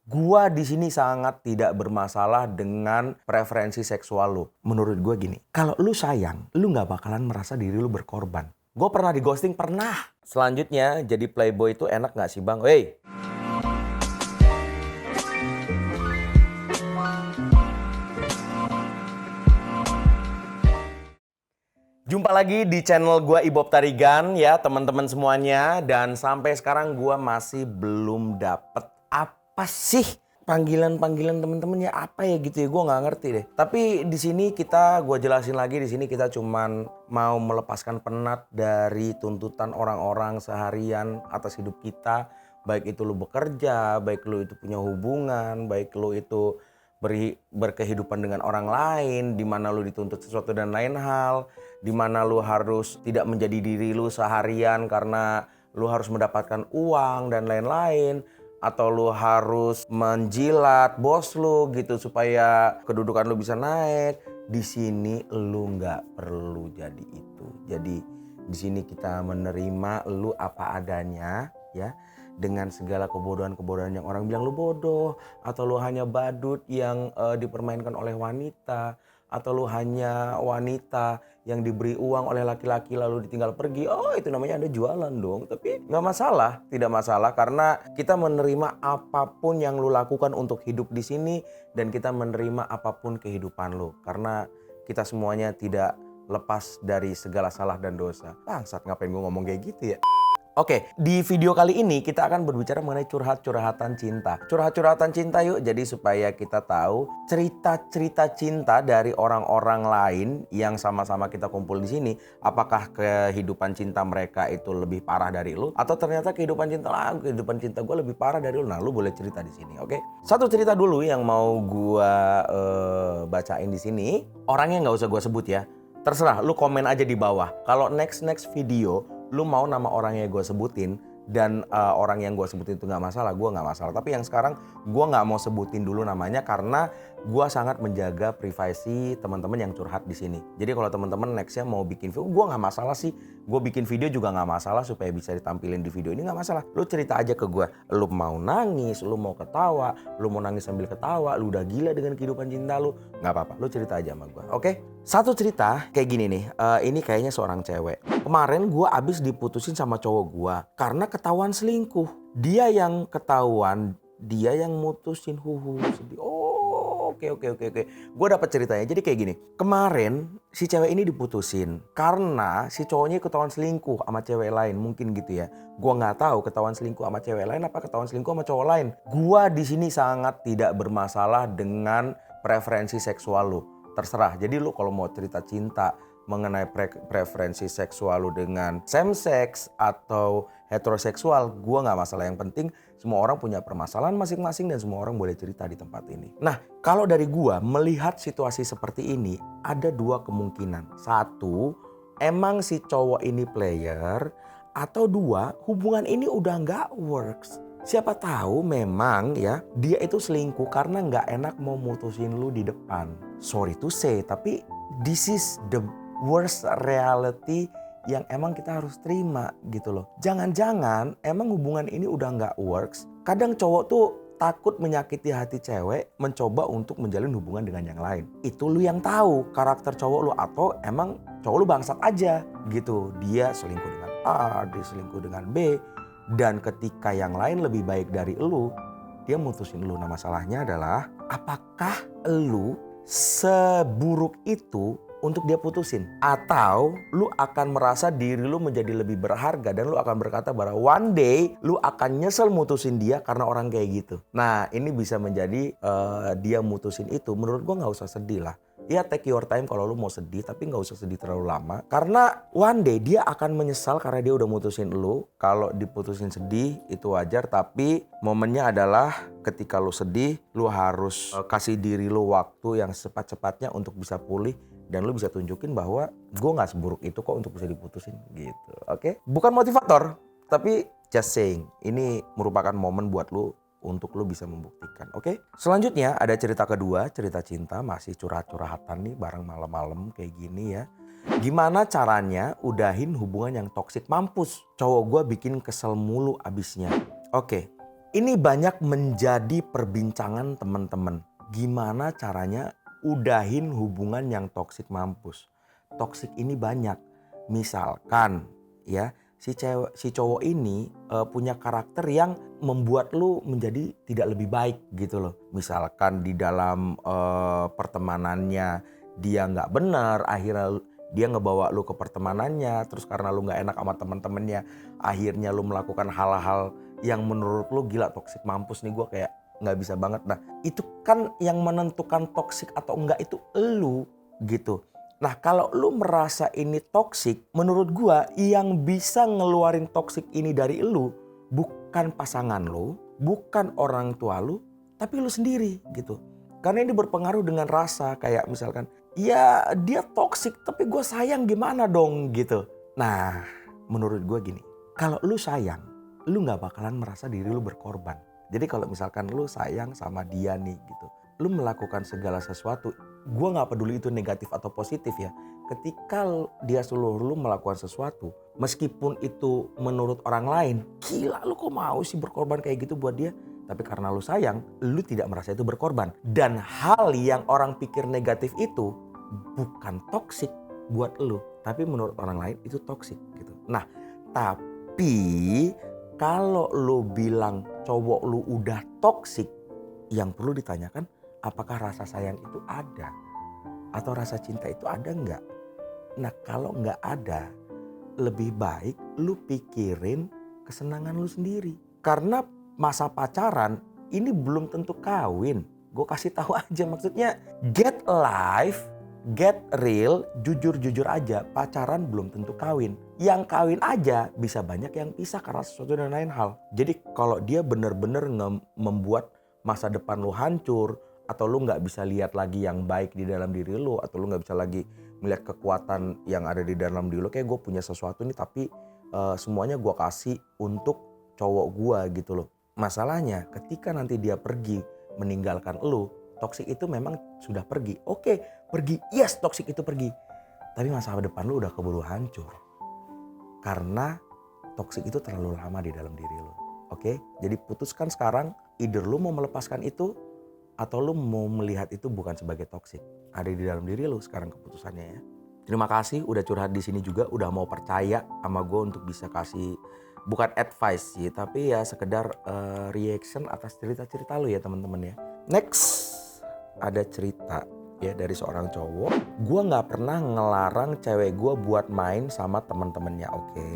Gua di sini sangat tidak bermasalah dengan preferensi seksual lu. Menurut gua gini, kalau lu sayang, lu nggak bakalan merasa diri lu berkorban. Gue pernah di ghosting, pernah. Selanjutnya, jadi playboy itu enak nggak sih bang? Wey, jumpa lagi di channel gua Ibob Tarigan ya teman-teman semuanya. Dan sampai sekarang gua masih belum dapet apa sih panggilan-panggilan temen-temen ya, apa ya gitu ya, gue nggak ngerti deh. Tapi di sini gue jelasin lagi, di sini kita cuman mau melepaskan penat dari tuntutan orang-orang seharian atas hidup kita. Baik itu lu bekerja, baik lu itu punya hubungan, baik lu itu berkehidupan dengan orang lain, di mana lu dituntut sesuatu dan lain hal, di mana lu harus tidak menjadi diri lu seharian karena lu harus mendapatkan uang dan lain-lain, atau lu harus menjilat bos lu gitu supaya kedudukan lu bisa naik. Di sini lu nggak perlu jadi itu. Jadi di sini kita menerima lu apa adanya ya, dengan segala kebodohan-kebodohan yang orang bilang lu bodoh, atau lu hanya badut yang dipermainkan oleh wanita, atau lu hanya wanita yang diberi uang oleh laki-laki lalu ditinggal pergi. Oh, itu namanya Anda jualan dong. Tapi nggak masalah, tidak masalah, karena kita menerima apapun yang lu lakukan untuk hidup di sini, dan kita menerima apapun kehidupan lu, karena kita semuanya tidak lepas dari segala salah dan dosa. Bangsat, ngapain gue ngomong kayak gitu ya? Oke, di video kali ini kita akan berbicara mengenai curhat-curhatan cinta. Curhat-curhatan cinta yuk, jadi supaya kita tahu cerita-cerita cinta dari orang-orang lain yang sama-sama kita kumpul di sini. Apakah kehidupan cinta mereka itu lebih parah dari lu? Atau ternyata kehidupan cinta gue lebih parah dari lu? Nah, lu boleh cerita di sini, oke? Satu cerita dulu yang mau gue bacain di sini. Orangnya nggak usah gue sebut ya. Terserah, lu komen aja di bawah. Kalau next video lu mau nama orang yang gue sebutin dan orang yang gue sebutin itu nggak masalah, gue nggak masalah. Tapi yang sekarang gue nggak mau sebutin dulu namanya karena gue sangat menjaga privasi teman-teman yang curhat di sini. Jadi kalau teman-teman nextnya mau bikin video, gue nggak masalah sih. Gue bikin video juga nggak masalah supaya bisa ditampilin di video ini, nggak masalah. Lu cerita aja ke gue. Lu mau nangis, lu mau ketawa, lu mau nangis sambil ketawa, lu udah gila dengan kehidupan cinta lu, nggak apa-apa. Lu cerita aja sama gue, oke? Satu cerita kayak gini nih. Ini kayaknya seorang cewek. Kemarin gue abis diputusin sama cowok gue karena ketahuan selingkuh. Dia yang ketahuan, dia yang mutusin. Sedih. Oh, oke. Gue dapet ceritanya. Jadi kayak gini. Kemarin si cewek ini diputusin karena si cowoknya ketahuan selingkuh sama cewek lain, mungkin gitu ya. Gue nggak tahu ketahuan selingkuh sama cewek lain apa ketahuan selingkuh sama cowok lain. Gue di sini sangat tidak bermasalah dengan preferensi seksual lu. Terserah. Jadi lu kalau mau cerita cinta mengenai preferensi seksual lu dengan same sex atau heteroseksual, gue nggak masalah. Yang penting semua orang punya permasalahan masing-masing dan semua orang boleh cerita di tempat ini. Nah, kalau dari gue melihat situasi seperti ini, ada dua kemungkinan. Satu, emang si cowok ini player, atau dua, hubungan ini udah nggak works. Siapa tahu memang ya dia itu selingkuh karena nggak enak mau mutusin lu di depan. Sorry to say, tapi this is the worst reality yang emang kita harus terima gitu loh. Jangan-jangan emang hubungan ini udah nggak works. Kadang cowok tuh takut menyakiti hati cewek, mencoba untuk menjalin hubungan dengan yang lain. Itu lu yang tahu karakter cowok lu, atau emang cowok lu bangsat aja gitu. Dia selingkuh dengan A, dia selingkuh dengan B. Dan ketika yang lain lebih baik dari elu, dia mutusin elu. Nah, masalahnya adalah apakah elu seburuk itu untuk dia putusin? Atau lu akan merasa diri lu menjadi lebih berharga dan lu akan berkata bahwa one day lu akan nyesel mutusin dia karena orang kayak gitu. Nah, ini bisa menjadi dia mutusin itu. Menurut gua nggak usah sedih lah. Ya, take your time kalau lu mau sedih, tapi gak usah sedih terlalu lama. Karena one day dia akan menyesal karena dia udah mutusin lu. Kalau diputusin sedih itu wajar, tapi momennya adalah ketika lu sedih, lu harus kasih diri lu waktu yang secepat-cepatnya untuk bisa pulih. Dan lu bisa tunjukin bahwa gue gak seburuk itu kok untuk bisa diputusin gitu, oke? Bukan motivator, tapi just saying. Ini merupakan momen buat lu untuk lu bisa membuktikan, oke? Selanjutnya ada cerita kedua, cerita cinta, masih curhat-curhatan nih bareng malam-malam kayak gini ya. Gimana caranya udahin hubungan yang toksik? Mampus, cowok gue bikin kesel mulu abisnya. Oke, Ini banyak menjadi perbincangan teman-teman. Gimana caranya udahin hubungan yang toksik mampus. Toksik ini banyak. Misalkan ya, si cowok ini punya karakter yang membuat lu menjadi tidak lebih baik gitu loh. Misalkan di dalam pertemanannya dia nggak benar, akhirnya dia ngebawa lu ke pertemanannya, terus karena lu nggak enak sama teman-temannya, akhirnya lu melakukan hal-hal yang menurut lu gila toksik mampus nih, gue kayak nggak bisa banget. Nah itu kan yang menentukan toksik atau enggak itu elu gitu. Nah kalau lu merasa ini toksik, menurut gue yang bisa ngeluarin toksik ini dari lu bukan pasangan lu, bukan orang tua lu, tapi lu sendiri gitu. Karena ini berpengaruh dengan rasa, kayak misalkan ya dia toksik tapi gue sayang gimana dong gitu. Nah menurut gue gini, kalau lu sayang, lu gak bakalan merasa diri lu berkorban. Jadi kalau misalkan lu sayang sama dia nih gitu, lu melakukan segala sesuatu, gue gak peduli itu negatif atau positif ya. Ketika dia suruh lu melakukan sesuatu, meskipun itu menurut orang lain, gila lu kok mau sih berkorban kayak gitu buat dia. Tapi karena lu sayang, lu tidak merasa itu berkorban. Dan hal yang orang pikir negatif itu bukan toksik buat lu, tapi menurut orang lain itu toksik gitu. Nah, tapi kalau lu bilang cowok lu udah toksik, yang perlu ditanyakan apakah rasa sayang itu ada? Atau rasa cinta itu ada enggak? Nah, kalau enggak ada, lebih baik lu pikirin kesenangan lu sendiri. Karena masa pacaran ini belum tentu kawin. Gue kasih tahu aja, maksudnya get life, get real, jujur-jujur aja. Pacaran belum tentu kawin. Yang kawin aja bisa banyak yang pisah karena sesuatu dan lain hal. Jadi kalau dia benar-benar membuat masa depan lu hancur, atau lu nggak bisa lihat lagi yang baik di dalam diri lu, atau lu nggak bisa lagi melihat kekuatan yang ada di dalam diri lu, kayak gue punya sesuatu nih tapi semuanya gue kasih untuk cowok gue gitu loh. Masalahnya ketika nanti dia pergi meninggalkan lu, toksik itu memang sudah pergi. Oke, pergi, yes toksik itu pergi. Tapi masa depan lu udah keburu hancur. Karena toksik itu terlalu lama di dalam diri lu. Oke, jadi putuskan sekarang, either lu mau melepaskan itu atau lu mau melihat itu bukan sebagai toksik. Ada di dalam diri lu sekarang keputusannya ya. Terima kasih udah curhat di sini juga, udah mau percaya sama gue untuk bisa kasih bukan advice sih, tapi ya sekedar reaction atas cerita-cerita lu ya teman-teman ya. Next, ada cerita ya dari seorang cowok. Gue nggak pernah ngelarang cewek gue buat main sama teman-temannya, oke?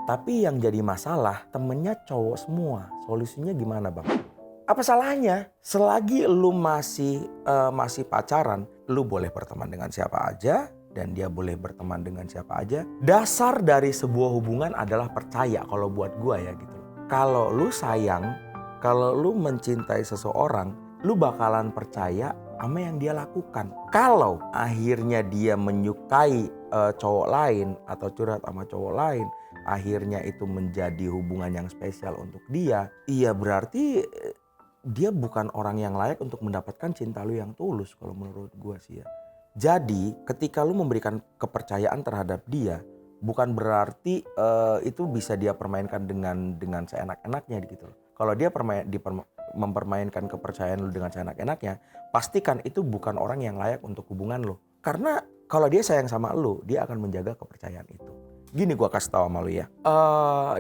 Tapi yang jadi masalah temennya cowok semua. Solusinya gimana bang? Apa salahnya? Selagi lu masih pacaran, lu boleh berteman dengan siapa aja. Dan dia boleh berteman dengan siapa aja. Dasar dari sebuah hubungan adalah percaya kalau buat gua ya gitu. Kalau lu sayang, kalau lu mencintai seseorang, lu bakalan percaya sama yang dia lakukan. Kalau akhirnya dia menyukai cowok lain atau curhat sama cowok lain, akhirnya itu menjadi hubungan yang spesial untuk dia, iya berarti dia bukan orang yang layak untuk mendapatkan cinta lu yang tulus kalau menurut gua sih ya. Jadi ketika lu memberikan kepercayaan terhadap dia, bukan berarti itu bisa dia permainkan dengan seenak-enaknya gitu. Kalau dia mempermainkan kepercayaan lu dengan seenak-enaknya, pastikan itu bukan orang yang layak untuk hubungan lu. Karena kalau dia sayang sama lu, dia akan menjaga kepercayaan itu. Gini gua kasih tahu sama lu ya.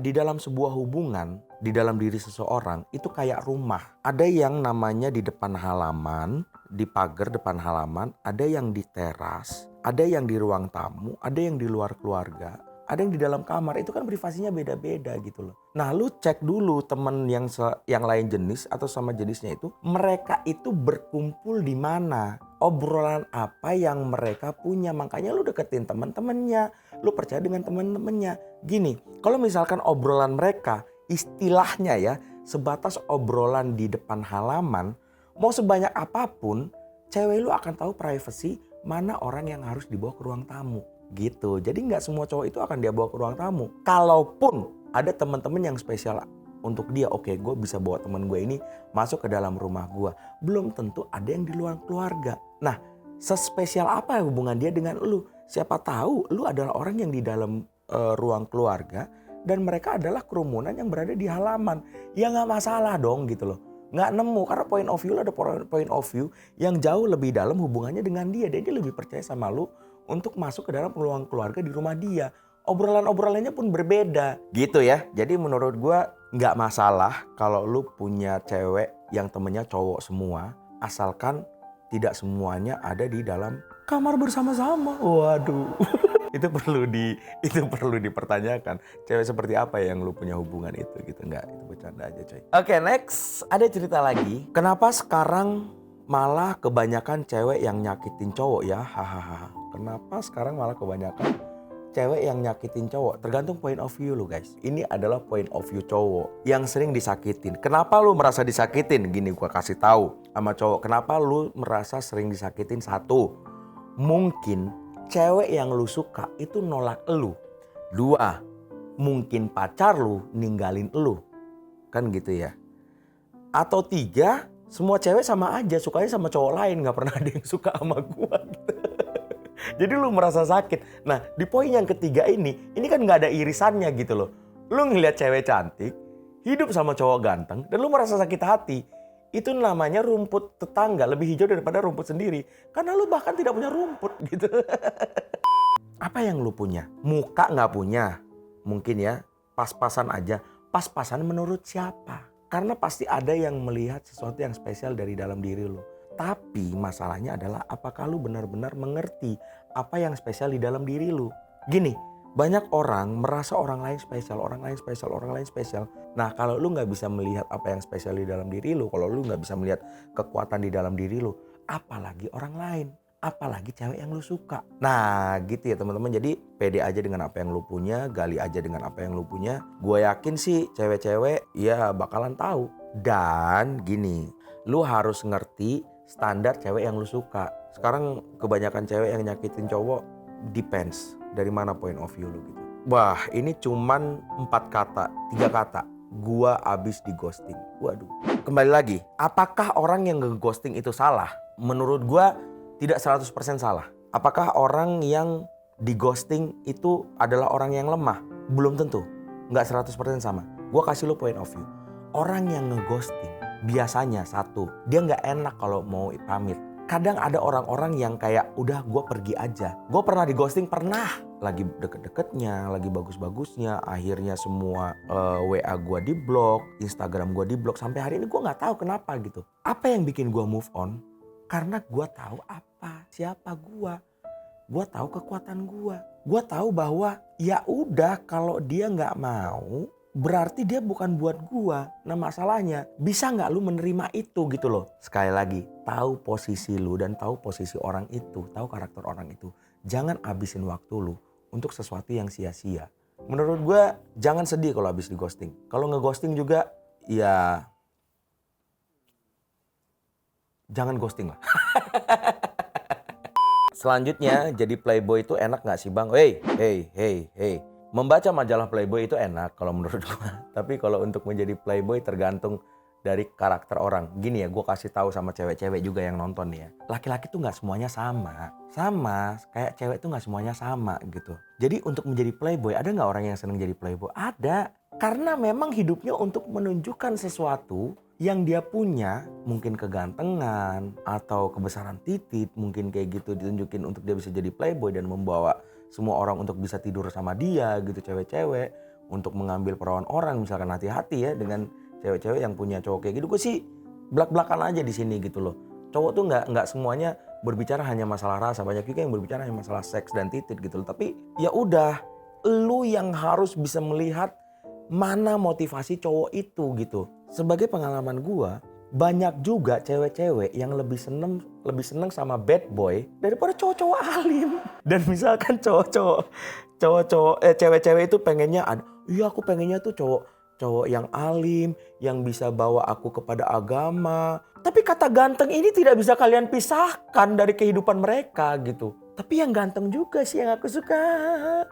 Di dalam sebuah hubungan, di dalam diri seseorang itu kayak rumah. Ada yang namanya di depan halaman, di pagar depan halaman, ada yang di teras, ada yang di ruang tamu, ada yang di luar keluarga, ada yang di dalam kamar. Itu kan privasinya beda-beda gitu loh. Nah lu cek dulu temen yang lain jenis atau sama jenisnya itu, mereka itu berkumpul di mana, obrolan apa yang mereka punya. Makanya lu deketin teman-temannya, lu percaya dengan teman-temannya. Gini, kalau misalkan obrolan mereka istilahnya ya sebatas obrolan di depan halaman, mau sebanyak apapun, cewek lu akan tahu privasi mana orang yang harus dibawa ke ruang tamu gitu. Jadi nggak semua cowok itu akan dia bawa ke ruang tamu. Kalaupun ada teman-teman yang spesial untuk dia, oke, gue bisa bawa teman gue ini masuk ke dalam rumah gue. Belum tentu ada yang di luar keluarga. Nah, sespesial apa hubungan dia dengan lu? Siapa tahu lu adalah orang yang di dalam ruang keluarga dan mereka adalah kerumunan yang berada di halaman. Ya nggak masalah dong gitu loh. Nggak nemu karena point of view lo ada point of view yang jauh lebih dalam hubungannya dengan dia. Dan dia lebih percaya sama lu untuk masuk ke dalam ruang keluarga di rumah dia. Obrolan-obrolannya pun berbeda gitu ya. Jadi menurut gua nggak masalah kalau lu punya cewek yang temennya cowok semua. Asalkan tidak semuanya ada di dalam kamar bersama-sama. Waduh. itu perlu dipertanyakan. Cewek seperti apa yang lu punya hubungan itu gitu. Enggak, itu bercanda aja coy. Oke, next. Ada cerita lagi. Kenapa sekarang malah kebanyakan cewek yang nyakitin cowok ya? Hahaha. Kenapa sekarang malah kebanyakan cewek yang nyakitin cowok? Tergantung point of view lu guys. Ini adalah point of view cowok yang sering disakitin. Kenapa lu merasa disakitin? Gini gua kasih tahu sama cowok. Kenapa lu merasa sering disakitin? Satu, mungkin cewek yang lu suka itu nolak lu. Dua, mungkin pacar lu ninggalin lu. Kan gitu ya. Atau tiga, semua cewek sama aja, sukanya sama cowok lain. Gak pernah ada yang suka sama gua gitu. Jadi lu merasa sakit. Nah di poin yang ketiga ini kan gak ada irisannya gitu loh. Lu ngeliat cewek cantik, hidup sama cowok ganteng, dan lu merasa sakit hati. Itu namanya rumput tetangga lebih hijau daripada rumput sendiri. Karena lu bahkan tidak punya rumput gitu. Apa yang lu punya? Muka gak punya. Mungkin ya, pas-pasan aja. Pas-pasan menurut siapa? Karena pasti ada yang melihat sesuatu yang spesial dari dalam diri lu. Tapi masalahnya adalah apakah lu benar-benar mengerti apa yang spesial di dalam diri lu. Gini, banyak orang merasa orang lain spesial, orang lain spesial, orang lain spesial. Nah kalau lu gak bisa melihat apa yang spesial di dalam diri lu, kalau lu gak bisa melihat kekuatan di dalam diri lu, apalagi orang lain, apalagi cewek yang lu suka. Nah gitu ya teman-teman, jadi pede aja dengan apa yang lu punya, gali aja dengan apa yang lu punya. Gue yakin sih cewek-cewek ya bakalan tahu. Dan gini, lu harus ngerti standar cewek yang lu suka. Sekarang kebanyakan cewek yang nyakitin cowok depends dari mana point of view lu gitu. Wah ini cuman 4 kata, 3 kata. Gua abis di ghosting. Waduh. Kembali lagi, apakah orang yang nge-ghosting itu salah? Menurut gua tidak 100% salah. Apakah orang yang di ghosting itu adalah orang yang lemah? Belum tentu. Nggak 100% sama. Gua kasih lu point of view. Orang yang nge-ghosting biasanya satu, dia nggak enak kalau mau pamit. Kadang ada orang-orang yang kayak udah gue pergi aja. Gue pernah di ghosting, pernah. Lagi deket-deketnya, lagi bagus-bagusnya. Akhirnya semua WA gue di blok, Instagram gue di blok. Sampai hari ini gue gak tahu kenapa gitu. Apa yang bikin gue move on? Karena gue tahu siapa gue. Gue tahu kekuatan gue. Gue tahu bahwa ya udah kalau dia gak mau, berarti dia bukan buat gua. Nah masalahnya, bisa gak lu menerima itu gitu loh. Sekali lagi, tahu posisi lu dan tahu posisi orang itu, tahu karakter orang itu. Jangan abisin waktu lu untuk sesuatu yang sia-sia. Menurut gua, jangan sedih kalau habis di ghosting. Kalau nge-ghosting juga, ya jangan ghosting lah. Selanjutnya, jadi playboy itu enak gak sih bang? Hey. Membaca majalah Playboy itu enak kalau menurut gue. Tapi kalau untuk menjadi Playboy tergantung dari karakter orang. Gini ya, gue kasih tahu sama cewek-cewek juga yang nonton nih ya. Laki-laki tuh nggak semuanya sama. Sama, kayak cewek tuh nggak semuanya sama gitu. Jadi untuk menjadi Playboy, ada nggak orang yang seneng jadi Playboy? Ada. Karena memang hidupnya untuk menunjukkan sesuatu yang dia punya, mungkin kegantengan atau kebesaran titik, mungkin kayak gitu ditunjukin untuk dia bisa jadi Playboy dan membawa semua orang untuk bisa tidur sama dia gitu, cewek-cewek untuk mengambil perawan orang. Misalkan hati-hati ya dengan cewek-cewek yang punya cowok kayak gitu. Gue sih belak-belakan aja di sini gitu loh. Cowok tuh nggak semuanya berbicara hanya masalah rasa, banyak juga yang berbicara hanya masalah seks dan titik gitu loh. Tapi ya udah, lu yang harus bisa melihat mana motivasi cowok itu gitu. Sebagai pengalaman gue, banyak juga cewek-cewek yang lebih seneng sama bad boy daripada cowok-cowok alim. Dan misalkan cewek-cewek itu pengennya iya aku pengennya tuh cowok yang alim, yang bisa bawa aku kepada agama. Tapi kata ganteng ini tidak bisa kalian pisahkan dari kehidupan mereka gitu. Tapi yang ganteng juga sih yang aku suka.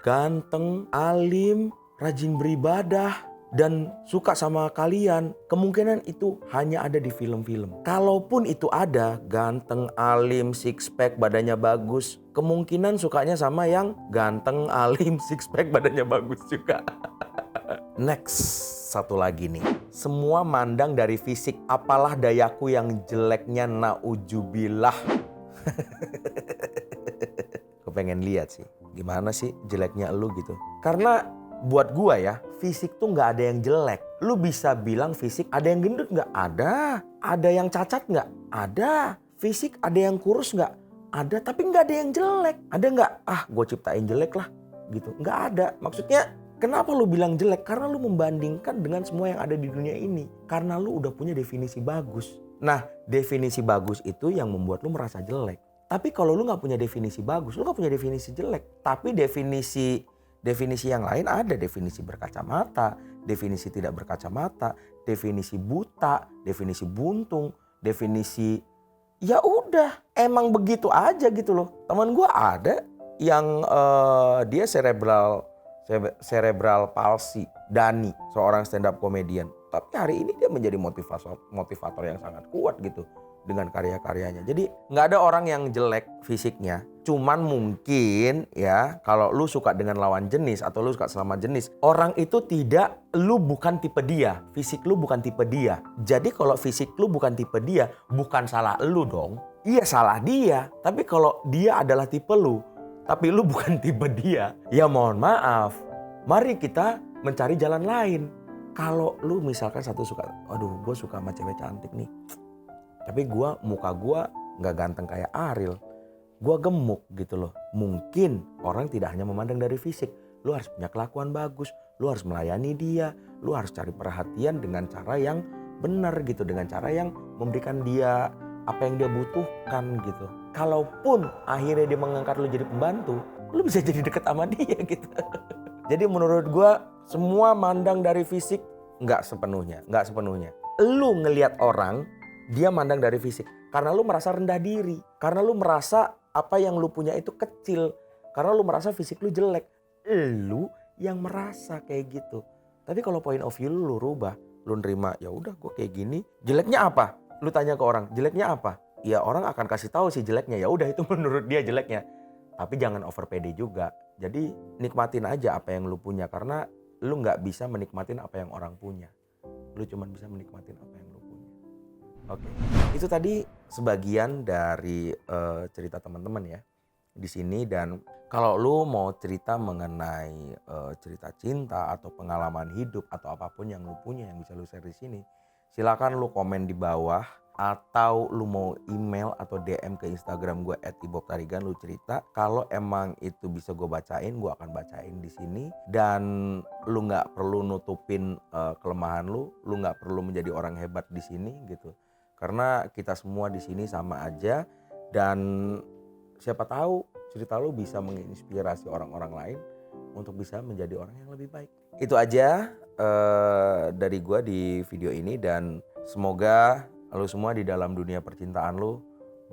Ganteng, alim, rajin beribadah, dan suka sama kalian, kemungkinan itu hanya ada di film-film. Kalaupun itu ada, ganteng, alim, six pack, badannya bagus, kemungkinan sukanya sama yang ganteng, alim, six pack, badannya bagus juga. Next, satu lagi nih. Semua mandang dari fisik, apalah dayaku yang jeleknya naujubillah. Gue pengen lihat sih, gimana sih jeleknya lu gitu. Karena buat gua ya, fisik tuh nggak ada yang jelek. Lu bisa bilang fisik ada yang gendut nggak? Ada. Ada yang cacat nggak? Ada. Fisik ada yang kurus nggak? Ada, tapi nggak ada yang jelek. Ada nggak? Ah, gue ciptain jelek lah gitu. Nggak ada. Maksudnya kenapa lu bilang jelek? Karena lu membandingkan dengan semua yang ada di dunia ini. Karena lu udah punya definisi bagus. Nah, definisi bagus itu yang membuat lu merasa jelek. Tapi kalau lu nggak punya definisi bagus, lu nggak punya definisi jelek. Tapi definisi yang lain ada. Definisi berkacamata, definisi tidak berkacamata, definisi buta, definisi buntung, definisi ya udah. Emang begitu aja gitu loh. Teman gue ada yang dia cerebral palsy, Dani, seorang stand up comedian. Tapi hari ini dia menjadi motivator yang sangat kuat gitu dengan karya-karyanya. Jadi nggak ada orang yang jelek fisiknya. Cuman mungkin ya kalau lu suka dengan lawan jenis atau lu suka sama jenis, orang itu lu bukan tipe dia. Fisik lu bukan tipe dia. Jadi kalau fisik lu bukan tipe dia, bukan salah lu dong. Iya salah dia. Tapi kalau dia adalah tipe lu, tapi lu bukan tipe dia, ya mohon maaf. Mari kita mencari jalan lain. Kalau lu misalkan aduh gue suka sama cewek cantik nih. Tapi muka gue gak ganteng kayak Ariel. Gue gemuk gitu loh. Mungkin orang tidak hanya memandang dari fisik. Lu harus punya kelakuan bagus. Lu harus melayani dia. Lu harus cari perhatian dengan cara yang benar gitu. Dengan cara yang memberikan dia apa yang dia butuhkan gitu. Kalaupun akhirnya dia mengangkat lu jadi pembantu, lu bisa jadi deket sama dia gitu. Jadi menurut gue semua mandang dari fisik nggak sepenuhnya. Lu ngelihat orang, dia mandang dari fisik. Karena lu merasa rendah diri. Karena lu merasa apa yang lu punya itu kecil. Karena lu merasa fisik lu jelek. Lu yang merasa kayak gitu. Tapi kalau point of view lu rubah, lu nerima ya udah gue kayak gini. Jeleknya apa? Lu tanya ke orang, jeleknya apa? Ya orang akan kasih tahu sih jeleknya. Ya udah itu menurut dia jeleknya. Tapi jangan over pede juga. Jadi nikmatin aja apa yang lu punya. Karena lu gak bisa menikmatin apa yang orang punya. Lu cuma bisa menikmatin apa yang lu punya. Oke. Itu tadi sebagian dari cerita teman-teman ya di sini. Dan kalau lu mau cerita mengenai cerita cinta atau pengalaman hidup atau apapun yang lu punya yang bisa lu share di sini, silakan lu komen di bawah. Atau lu mau email atau DM ke Instagram gue @ibobtarigan, lu cerita. Kalau emang itu bisa gue bacain, gue akan bacain di sini. Dan lu nggak perlu nutupin kelemahan lu nggak perlu menjadi orang hebat di sini gitu. Karena kita semua di sini sama aja. Dan siapa tahu cerita lu bisa menginspirasi orang-orang lain untuk bisa menjadi orang yang lebih baik. Itu aja dari gue di video ini, dan semoga lu semua di dalam dunia percintaan lu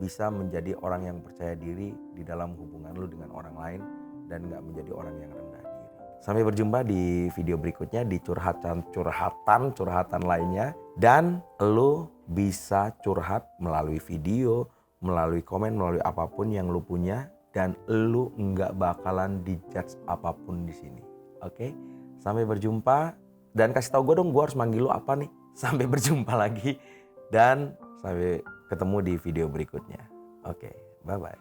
bisa menjadi orang yang percaya diri di dalam hubungan lu dengan orang lain dan gak menjadi orang yang rendah diri. Sampai berjumpa di video berikutnya di curhatan lainnya. Dan lu bisa curhat melalui video, melalui komen, melalui apapun yang lu punya. Dan lu gak bakalan dijudge apapun di sini. Oke? Sampai berjumpa. Dan kasih tau gue dong, gue harus manggil lu apa nih. Sampai berjumpa lagi. Dan sampai ketemu di video berikutnya. Oke, bye-bye.